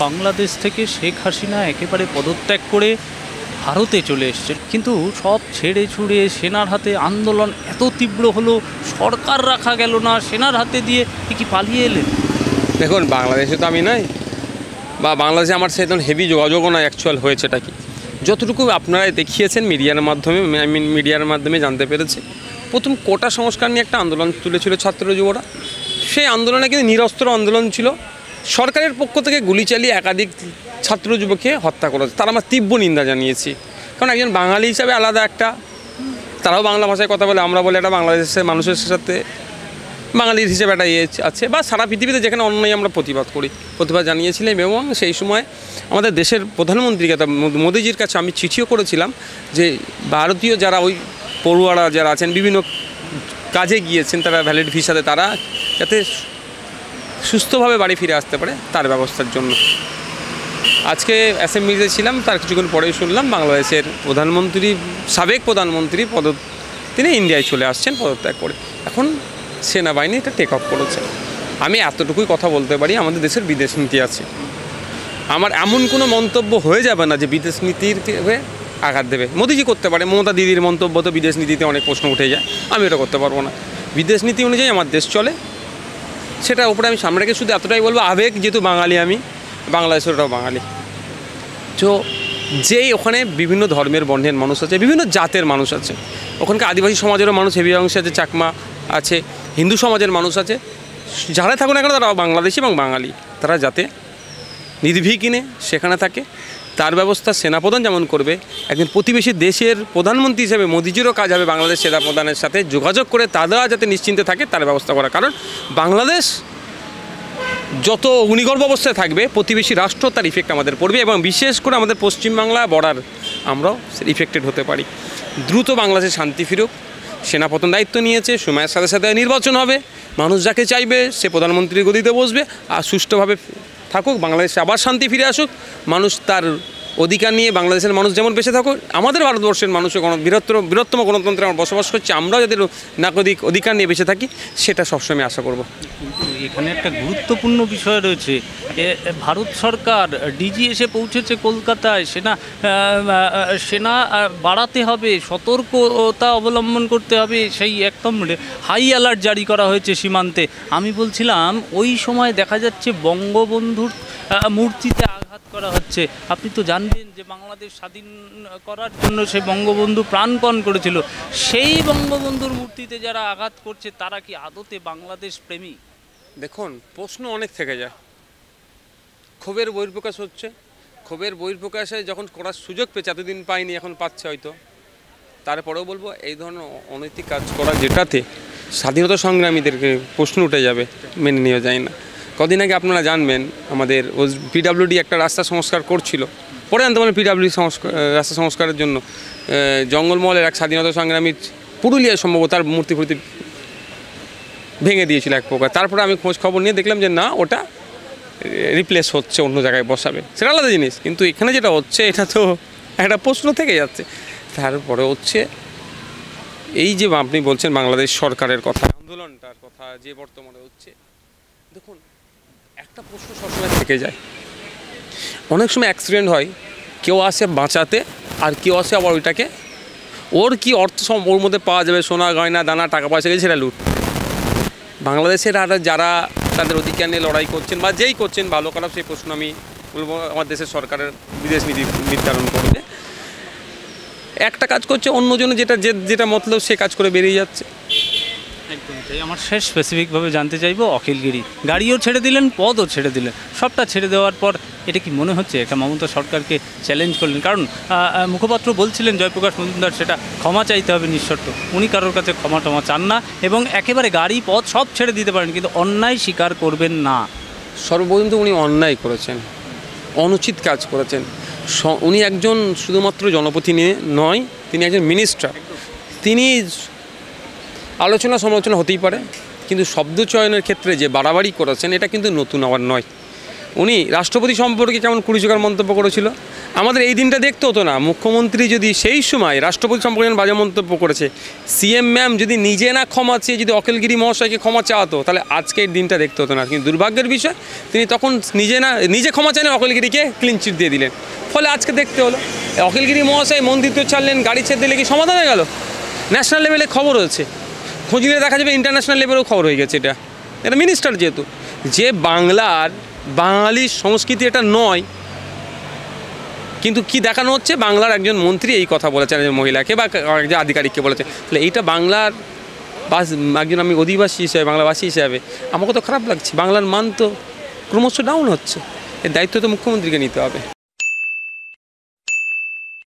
বাংলাদেশ থেকে শেখ হাসিনা একেবারে পদত্যাগ করে ভারতে চলে এসছে, কিন্তু সব ছেড়ে ছুড়ে সেনার হাতে আন্দোলন এত তীব্র হলো, সরকার রাখা গেল না, সেনার হাতে দিয়ে কি পালিয়ে এলেন? দেখুন, বাংলাদেশে তো আমি নাই, বা বাংলাদেশে আমার সেরকম হেভি যোগাযোগও না। অ্যাকচুয়াল হয়েছেটা কি, যতটুকু আপনারা দেখিয়েছেন মিডিয়ার মাধ্যমে জানতে পেরেছি, প্রথম কোটা সংস্কার নিয়ে একটা আন্দোলন তুলেছিল ছাত্র যুবরা। সেই আন্দোলনে কিন্তু নিরস্ত্র আন্দোলন ছিল। সরকারের পক্ষ থেকে গুলি চালিয়ে একাধিক ছাত্র যুবককে হত্যা করেছে, তারা আমরা তীব্র নিন্দা জানিয়েছি। কারণ একজন বাঙালি হিসাবে আলাদা একটা, তারাও বাংলা ভাষায় কথা বলে, আমরা বলে একটা বাংলাদেশের মানুষের সাথে বাঙালির হিসেবে একটা ইয়ে আছে, বা সারা পৃথিবীতে যেখানে অন্যায় আমরা প্রতিবাদ জানিয়েছিলাম। এবং সেই সময় আমাদের দেশের প্রধানমন্ত্রীকে, মোদিজির কাছে আমি চিঠিও করেছিলাম যে ভারতীয় যারা ওই পড়ুয়ারা যারা আছেন, বিভিন্ন কাজে গিয়েছেন, তারা ভ্যালিড ভিসাতে, তারা যাতে সুস্থভাবে বাড়ি ফিরে আসতে পারে তার ব্যবস্থার জন্য। আজকে অ্যাসেম্বলিতে ছিলাম, তার কিছুক্ষণ পরেই শুনলাম বাংলাদেশের সাবেক প্রধানমন্ত্রী তিনি ইন্ডিয়ায় চলে আসছেন পদত্যাগ করে। এখন সেনাবাহিনী এটা টেক অফ করেছে। আমি এতটুকুই কথা বলতে পারি, আমাদের দেশের বিদেশ নীতি আছে। আমার এমন কোনো মন্তব্য হয়ে যাবে না যে বিদেশ নীতির আঘাত দেবে। মোদিজি করতে পারে, মমতা দিদির মন্তব্য তো বিদেশ নীতিতে অনেক প্রশ্ন উঠে যায়, আমি এটা করতে পারবো না। বিদেশ নীতি অনুযায়ী আমার দেশ চলে, সেটার উপরে আমি সামনে রেখে শুধু এতটাই বলবো, আবেগ যেহেতু বাঙালি, আমি বাংলাদেশেরটাও বাঙালি। তো যেই ওখানে বিভিন্ন ধর্মের বর্ণের মানুষ আছে, বিভিন্ন জাতের মানুষ আছে, ওখানকার আদিবাসী সমাজেরও মানুষ হেভি অংশ আছে, চাকমা আছে, হিন্দু সমাজের মানুষ আছে, যারা থাকুন না কেন তারা বাংলাদেশি এবং বাঙালি, তারা যাতে নির্ভীকিনে সেখানে থাকে তার ব্যবস্থা সেনাপ্রধান যেমন করবে, একজন প্রতিবেশী দেশের প্রধানমন্ত্রী হিসেবে মোদিজিরও কাজ হবে বাংলাদেশ সেনাপ্রধানের সাথে যোগাযোগ করে তারা যাতে নিশ্চিন্তে থাকে তার ব্যবস্থা করা। কারণ বাংলাদেশ যত অগ্নিগর্ভ অবস্থায় থাকবে, প্রতিবেশী রাষ্ট্র তার ইফেক্ট আমাদের পড়বে, এবং বিশেষ করে আমাদের পশ্চিমবাংলা বর্ডার আমরাও ইফেক্টেড হতে পারি। দ্রুত বাংলাদেশে শান্তি ফিরুক, সেনাপ্রধান দায়িত্ব নিয়েছে, সময়ের সাথে সাথে নির্বাচন হবে, মানুষ যাকে চাইবে সে প্রধানমন্ত্রীর গদিতে বসবে, আর সুষ্ঠুভাবে থাকুক, বাংলাদেশে আবার শান্তি ফিরে আসুক, মানুষ তার অধিকার নিয়ে, বাংলাদেশের মানুষ যেমন বেঁচে থাকুক, আমাদের ভারতবর্ষের মানুষও বৃহত্তম গণতন্ত্রে আমরা বসবাস করছি, আমরাও যাদের নাগরিক অধিকার নিয়ে বেঁচে থাকি, সেটা সবসময় আশা করব। কিন্তু এখানে একটা গুরুত্বপূর্ণ বিষয় রয়েছে, ভারত সরকার ডিজি এসে পৌঁছেছে কলকাতায়, সেনা বাড়াতে হবে, সতর্কতা অবলম্বন করতে হবে, সেই একদম হাই অ্যালার্ট জারি করা হয়েছে সীমান্তে। আমি বলছিলাম ওই সময় দেখা যাচ্ছে বঙ্গবন্ধুর মূর্তিতে আঘাত করা হচ্ছে। আপনি তো জানবেন যে বাংলাদেশ স্বাধীন করার জন্য সে বঙ্গবন্ধু প্রাণপণ করেছিল, সেই বঙ্গবন্ধুর মূর্তিতে যারা আঘাত করছে তারা কি আদতে বাংলাদেশ প্রেমী? দেখুন, প্রশ্ন অনেক থেকে যায়। ক্ষোভের বহিঃপ্রকাশ হচ্ছে, ক্ষোভের বহিঃপ্রকাশে যখন করার সুযোগ পেয়েছে, এতদিন পাইনি, এখন পাচ্ছে হয়তো। তারপরেও বলবো, এই ধরনের অনৈতিক কাজ করা যেটাতে স্বাধীনতা সংগ্রামীদেরকে প্রশ্ন উঠে যাবে, মেনে নেওয়া যায় না। কদিন আগে আপনারা জানবেন, আমাদের পিডাব্লিউডি একটা রাস্তা সংস্কার করছিল, পরে আনতে বলেন পিডাব্লিউডি রাস্তা সংস্কারের জন্য জঙ্গলমহলের এক স্বাধীনতা সংগ্রামীর পুরুলিয়ায় সম্ভবত তার মূর্তি ভেঙে দিয়েছিল এক প্রকার। তারপরে আমি খোঁজ খবর নিয়ে দেখলাম যে না, ওটা রিপ্লেস হচ্ছে, অন্য জায়গায় বসাবে, সেটা আলাদা জিনিস। কিন্তু এখানে যেটা হচ্ছে, এটা তো একটা প্রশ্ন থেকে যাচ্ছে। তারপরে হচ্ছে এই যে আপনি বলছেন বাংলাদেশ সরকারের কথা, আন্দোলনটার কথা যে বর্তমানে হচ্ছে, দেখুন একটা প্রশ্ন সবসময় থেকে যায়। অনেক সময় অ্যাক্সিডেন্ট হয়, কেউ আসে বাঁচাতে, আর কেউ আসে আবার ওইটাকে ওর কি অর্থ ওর মধ্যে পাওয়া যাবে, সোনা গয়না দানা টাকা পয়সা গেছে, সেটা লুট। বাংলাদেশের আর যারা তাদের অধিকার নিয়ে লড়াই করছেন বা যেই করছেন, ভালো খারাপ সেই প্রশ্ন আমি বলবো আমার দেশের সরকারের বিদেশ নীতি নির্ধারণ করবে। একটা কাজ করছে, অন্যজনে যেটা মতলব সে কাজ করে বেরিয়ে যাচ্ছে। একদম তাই। আমার শেষ স্পেসিফিকভাবে জানতে চাইবো, অখিলগিরি গাড়িও ছেড়ে দিলেন, পদও ছেড়ে দিলেন, সবটা ছেড়ে দেওয়ার পর এটা কি মনে হচ্ছে একটা মমতা সরকারকে চ্যালেঞ্জ করলেন? কারণ মুখপাত্র বলছিলেন জয়প্রকাশ মজুমদার, সেটা ক্ষমা চাইতে হবে নিঃশর্ত, উনি কারোর কাছে ক্ষমা চান না, এবং একেবারে গাড়ি পথ সব ছেড়ে দিতে পারেন, কিন্তু অন্যায় স্বীকার করবেন না। সর্বপ্রথম তো উনি অন্যায় করেছেন, অনুচিত কাজ করেছেন। উনি একজন শুধুমাত্র জনপ্রতিনিধি নয়, তিনি একজন মিনিস্টার। তিনি আলোচনা সমালোচনা হতেই পারে, কিন্তু শব্দ চয়নের ক্ষেত্রে যে বাড়াবাড়ি করেছেন, এটা কিন্তু নতুন আবার নয়। উনি রাষ্ট্রপতি সম্পর্কে কেমন কুরুচিকর মন্তব্য করেছিল। আমাদের এই দিনটা দেখতে হতো না, মুখ্যমন্ত্রী যদি সেই সময় রাষ্ট্রপতি সম্পর্কে যেমন বাজে মন্তব্য করেছে, সিএম ম্যাম যদি নিজে না ক্ষমা চেয়ে যদি অখিলগিরি মহাশয়কে ক্ষমা চাওয়াতো, তাহলে আজকে এই দিনটা দেখতে হতো না। কিন্তু দুর্ভাগ্যের বিষয়, তিনি তখন নিজে ক্ষমা চাইলে অখিলগিরিকে ক্লিন চিট দিয়ে দিলেন, ফলে আজকে দেখতে হলো। অখিলগিরি মহাশয় মন্দির তো ছাড়লেন, গাড়ি ছেড়ে দিলে কি সমাধান হয়ে গেল? ন্যাশনাল লেভেলে খবর হয়েছে, খোঁজ নিলে দেখা যাবে ইন্টারন্যাশনাল লেভেলেও খবর হয়ে গেছে। এটা মিনিস্টার যেহেতু, যে বাঙালির সংস্কৃতি এটা নয়, কিন্তু কি দেখানো হচ্ছে, বাংলার একজন মন্ত্রী এই কথা বলেছেন একজন মহিলাকে বা একজন আধিকারিককে বলেছে। তাহলে এইটা বাংলার একজন আমি অধিবাসী হিসেবে, বাংলাভাষী হিসাবে আমাকে তো খারাপ লাগছে। বাংলার মান তো ক্রমশ ডাউন হচ্ছে, এর দায়িত্ব তো মুখ্যমন্ত্রীকে নিতে হবে।